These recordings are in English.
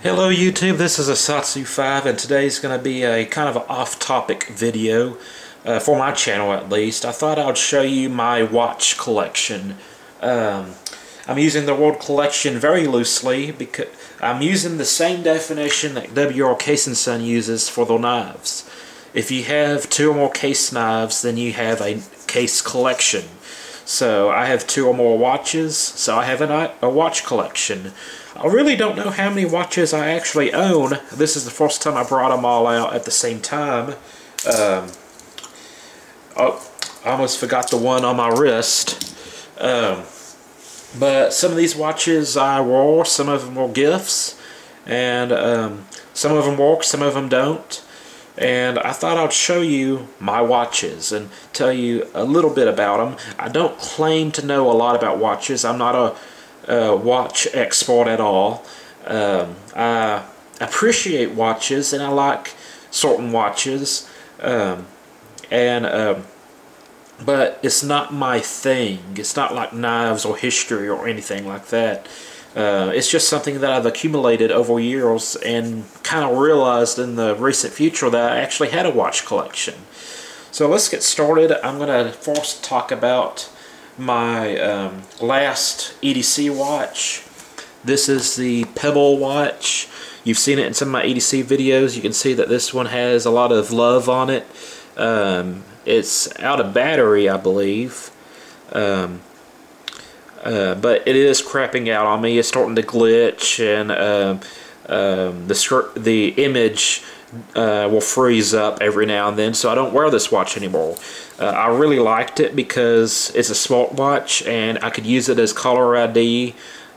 Hello YouTube, this is Asatsu5 and today's going to be a kind of off-topic video for my channel at least. I thought I'd show you my watch collection. I'm using the word collection very loosely because I'm using the same definition that W.R. Case & Son uses for the knives. If you have two or more case knives, then you have a case collection. So I have two or more watches, so I have a watch collection. I really don't know how many watches I actually own. This is the first time I brought them all out at the same time. Oh, I almost forgot the one on my wrist. But some of these watches I wore, some of them were gifts, and some of them work, some of them don't. And I thought I'd show you my watches and tell you a little bit about them. I don't claim to know a lot about watches. I'm not a watch expert at all. I appreciate watches and I like certain watches, but it's not my thing. It's not like knives or history or anything like that. It's just something that I've accumulated over years and kind of realized in the recent future that I actually had a watch collection. So let's get started. I'm going to first talk about my last EDC watch. This is the Pebble watch. You've seen it in some of my EDC videos. You can see that this one has a lot of love on it. It's out of battery, I believe. But it is crapping out on me. It's starting to glitch, and the image will freeze up every now and then, so I don't wear this watch anymore. I really liked it because it's a smartwatch, and I could use it as caller ID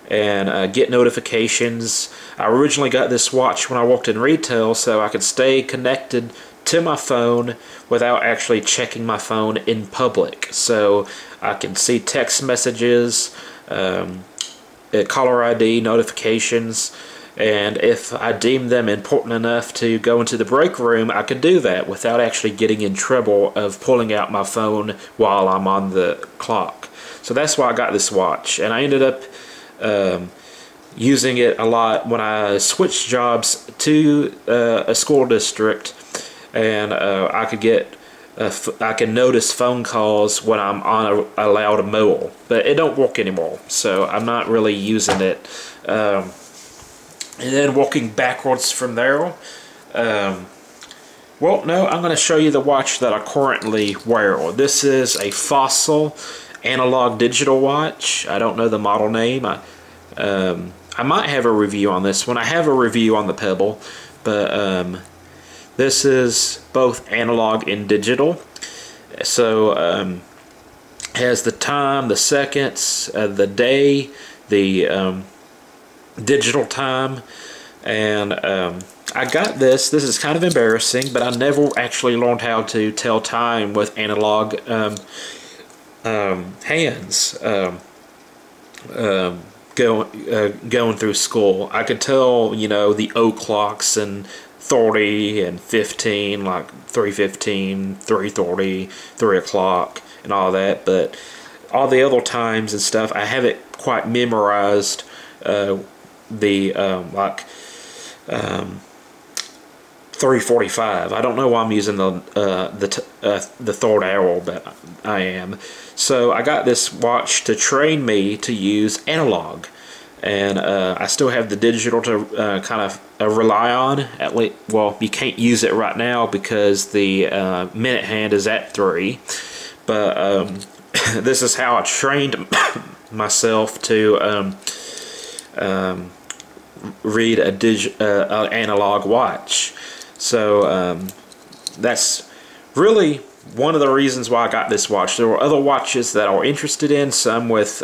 and get notifications. I originally got this watch when I worked in retail, so I could stay connected to my phone without actually checking my phone in public. So I can see text messages, caller ID notifications, and if I deem them important enough to go into the break room, I could do that without actually getting in trouble of pulling out my phone while I'm on the clock. So that's why I got this watch, and I ended up using it a lot when I switched jobs to a school district, and I can notice phone calls when I'm on a loud mobile, but it don't work anymore, so I'm not really using it. And then walking backwards from there, well, no, I'm going to show you the watch that I currently wear. This is a Fossil analog digital watch. I don't know the model name. I might have a review on this one. I have a review on the Pebble, but this is both analog and digital. So has the time, the seconds, the day, the digital time, and I got this. This is kind of embarrassing, but I never actually learned how to tell time with analog hands. Going through school, I could tell, you know, the o'clocks and 30 and 15, like 3:15, 3:30, 3 o'clock, and all that. But all the other times and stuff, I haven't quite memorized. The 3:45. I don't know why I'm using the third hour, but I am. So I got this watch to train me to use analog, and I still have the digital to kind of rely on. At least, well, you can't use it right now because the minute hand is at 3. But this is how I trained myself to read an analog watch. So that's really one of the reasons why I got this watch. There were other watches that I was interested in, some with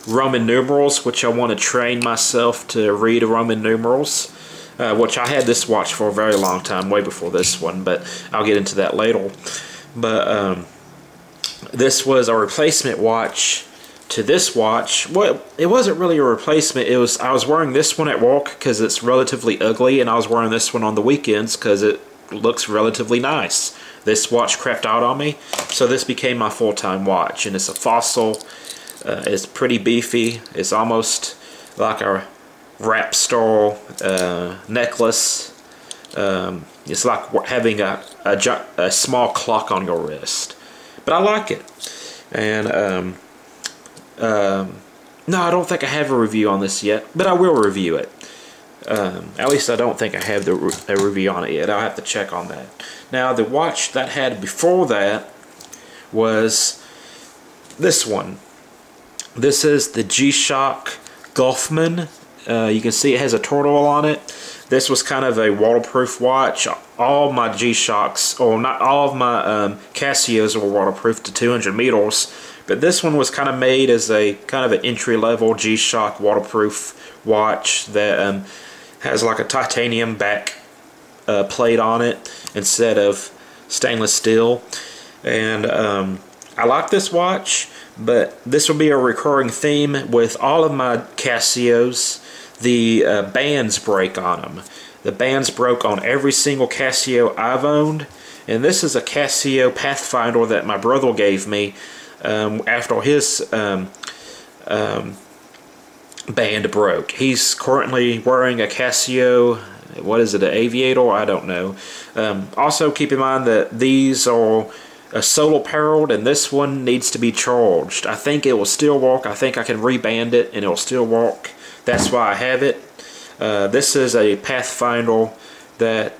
Roman numerals, which I want to train myself to read Roman numerals, which I had this watch for a very long time, way before this one, but I'll get into that later. But this was a replacement watch to this watch. Well, it wasn't really a replacement. It was, I was wearing this one at work because it's relatively ugly, and I was wearing this one on the weekends because it looks relatively nice. This watch crapped out on me, so this became my full-time watch, and it's a Fossil. It's pretty beefy. It's almost like a wrap style necklace. It's like having a small clock on your wrist, but I like it. And no, I don't think I have a review on this yet, but I will review it. At least I don't think I have a review on it yet. I'll have to check on that. Now, the watch that I had before that was this one. This is the G-Shock Golfman. You can see it has a turtle on it. This was kind of a waterproof watch. All my G-Shocks, or not all of my Casios, were waterproof to 200 meters. But this one was kind of made as a kind of an entry-level G-Shock waterproof watch that has like a titanium back plate on it instead of stainless steel. And I like this watch, but this will be a recurring theme with all of my Casios. The bands break on them. The bands broke on every single Casio I've owned. And this is a Casio Pathfinder that my brother gave me after his band broke. He's currently wearing a Casio, what is it, an Aviator? I don't know. Also keep in mind that these are solar powered, and this one needs to be charged. I think it will still work. I think I can reband it and it will still work. That's why I have it. This is a Pathfinder that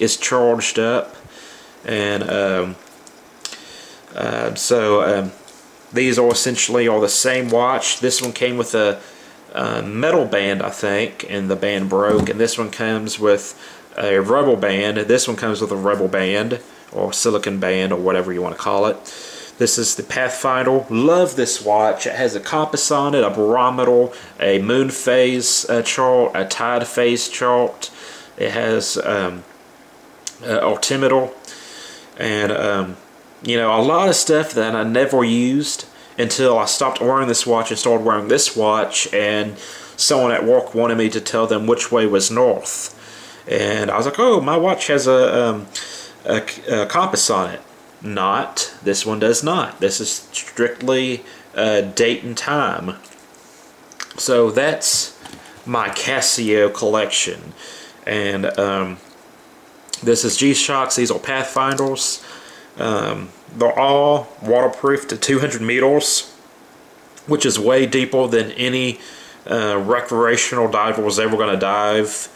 is charged up, and these are essentially all the same watch. This one came with a metal band, I think, and the band broke, and this one comes with a rubber band. This one comes with a rubber band or silicon band or whatever you want to call it. This is the Pathfinder. Love this watch. It has a compass on it, a barometer, a moon phase chart, a tide phase chart. It has altimeter, and you know, a lot of stuff that I never used until I stopped wearing this watch and started wearing this watch, and someone at work wanted me to tell them which way was north. And I was like, oh, my watch has a compass on it. Not. This one does not. This is strictly date and time. So that's my Casio collection. And this is G-Shocks. These are Pathfinders. They're all waterproof to 200 meters, which is way deeper than any recreational diver was ever going to dive.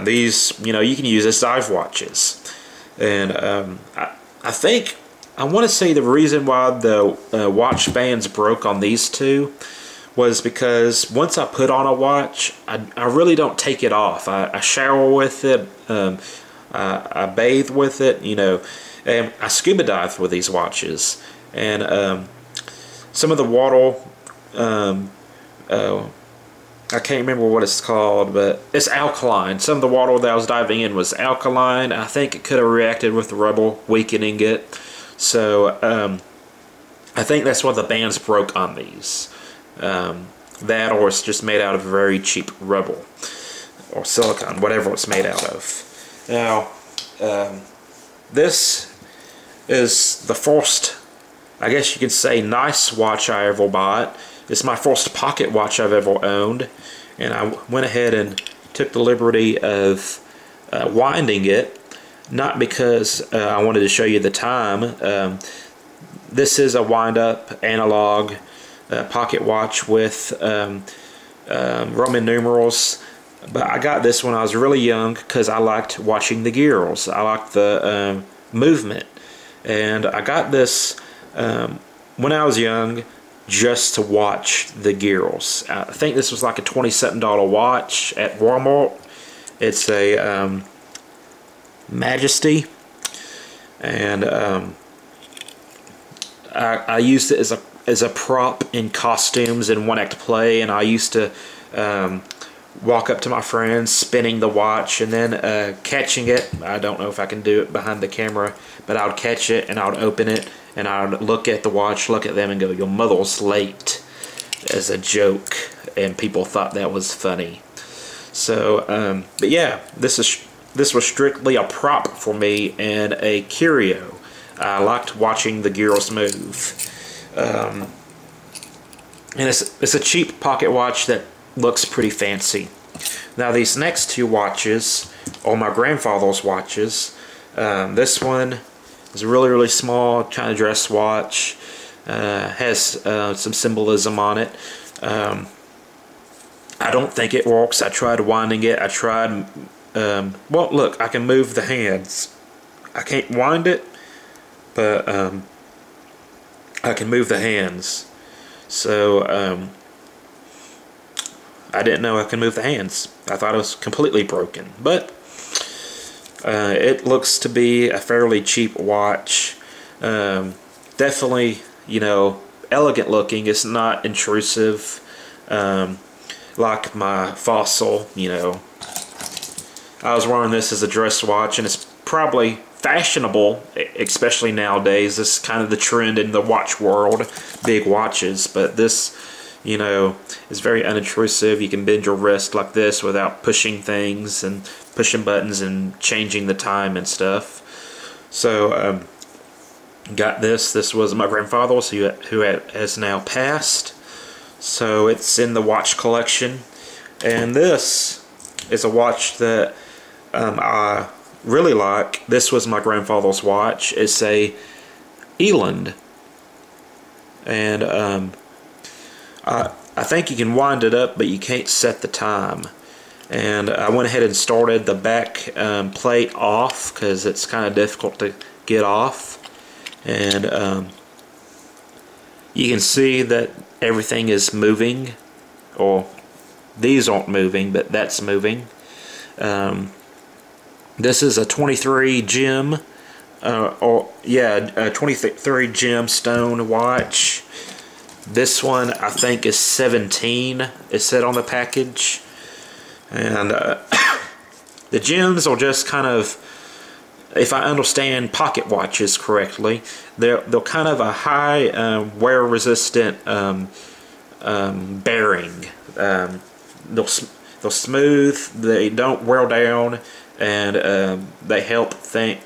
These, you know, you can use as dive watches. And I think, I want to say the reason why the watch bands broke on these two was because once I put on a watch, I really don't take it off. I shower with it, I bathe with it, you know, and I scuba dive with these watches. And some of the water, I can't remember what it's called, but it's alkaline. Some of the water that I was diving in was alkaline. I think it could have reacted with the rubber, weakening it. So I think that's why the bands broke on these. That, or it's just made out of very cheap rubber or silicone, whatever it's made out of. Now, this is the first, I guess you could say, nice watch I ever bought. It's my first pocket watch I've ever owned, and I went ahead and took the liberty of winding it, not because I wanted to show you the time. This is a wind-up analog pocket watch with Roman numerals, but I got this when I was really young because I liked watching the gears. I liked the movement, and I got this when I was young just to watch the gears. I think this was like a $20-something watch at Walmart. It's a Majesty, and I used it as a prop in costumes and one act play, and I used to walk up to my friends spinning the watch and then catching it. I don't know if I can do it behind the camera, but I would catch it and I would open it and I would look at the watch, look at them and go, "Your mother's late," as a joke, and people thought that was funny. So but yeah, this was strictly a prop for me and a curio. I liked watching the gears move. And it's a cheap pocket watch that looks pretty fancy. Now these next two watches are my grandfather's watches. This one is a really small kind of dress watch. Has some symbolism on it. I don't think it works. I tried winding it. I tried. Well, look, I can move the hands. I can't wind it, but I can move the hands. So I didn't know I could move the hands. I thought it was completely broken, but it looks to be a fairly cheap watch. Definitely, you know, elegant looking. It's not intrusive like my Fossil. You know, I was wearing this as a dress watch, and it's probably fashionable, especially nowadays. This is kind of the trend in the watch world, big watches. But this, you know, is very unintrusive. You can bend your wrist like this without pushing things and pushing buttons and changing the time and stuff. So got this. This was my grandfather's, who has now passed. So it's in the watch collection. And this is a watch that I really like. This was my grandfather's watch. It's a Eland, and I think you can wind it up, but you can't set the time. And I went ahead and started the back plate off because it's kind of difficult to get off. And you can see that everything is moving, or these aren't moving, but that's moving. This is a 23 gem, a 23 gem stone watch. This one I think is 17. It said on the package, and the gems are just kind of, if I understand pocket watches correctly, they're kind of a high wear resistant bearing. They're smooth. They don't wear down. And they help think.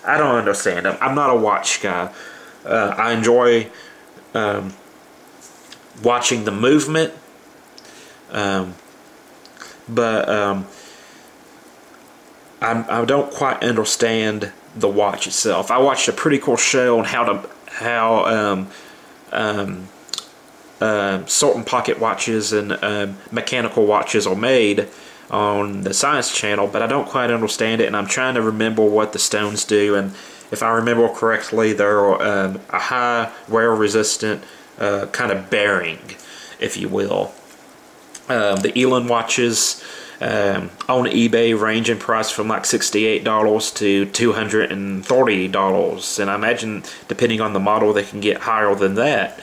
I don't understand them. I'm not a watch guy. I enjoy watching the movement, but I don't quite understand the watch itself. I watched a pretty cool show on how certain pocket watches and mechanical watches are made on the Science Channel, but I don't quite understand it, and I'm trying to remember what the stones do. And if I remember correctly, they're a high wear resistant kind of bearing, if you will. The Eland watches on eBay range in price from like $68 to $230, and I imagine depending on the model they can get higher than that.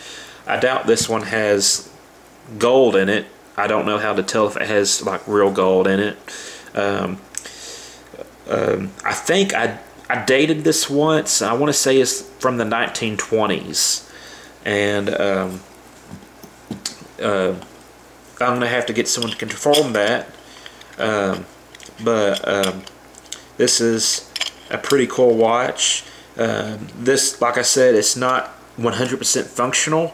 I doubt this one has gold in it. I don't know how to tell if it has like real gold in it. I think I dated this once. I want to say it's from the 1920s, and I'm gonna have to get someone to confirm that. But this is a pretty cool watch. This, like I said, it's not 100% functional.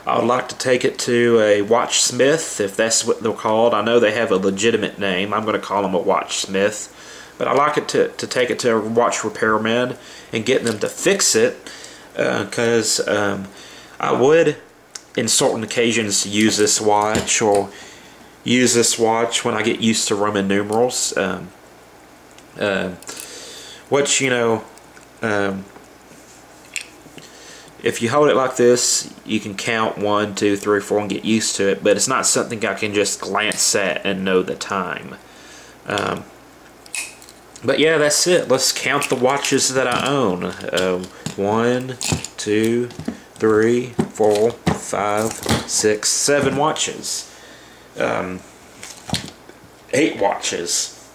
I would like to take it to a watchsmith, if that's what they're called. I know they have a legitimate name. I'm going to call them a watchsmith. But I like it to take it to a watch repairman and get them to fix it, because I would, in certain occasions, use this watch, or use this watch when I get used to Roman numerals. Which, you know, if you hold it like this, you can count 1, 2, 3, 4 and get used to it, but it's not something I can just glance at and know the time. But yeah, that's it. Let's count the watches that I own. 1, 2, 3, 4, 5, 6, 7 watches. 8 watches.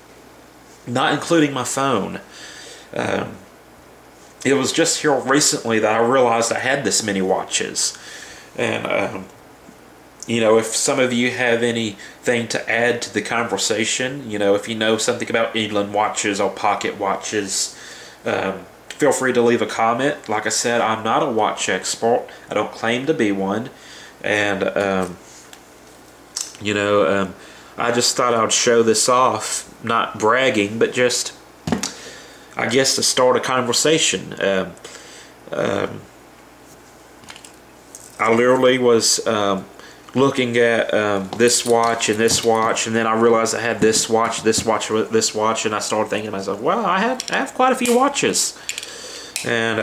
Not including my phone. It was just here recently that I realized I had this many watches. And, you know, if some of you have anything to add to the conversation, you know, if you know something about Eland watches or pocket watches, feel free to leave a comment. Like I said, I'm not a watch expert. I don't claim to be one. And You know, I just thought I'd show this off, not bragging, but just, I guess, to start a conversation. I literally was looking at this watch and this watch, and then I realized I had this watch, this watch, this watch, and I started thinking to myself, well, I have quite a few watches, and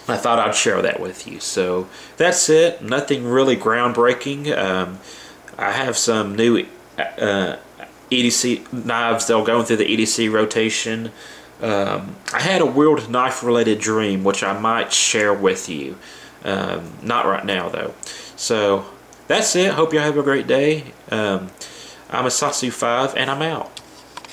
I thought I'd share that with you. So that's it. Nothing really groundbreaking. I have some new EDC knives that will go through the EDC rotation. I had a weird knife-related dream, which I might share with you. Not right now, though. So that's it. Hope you have a great day. I'm Asatsu5, and I'm out.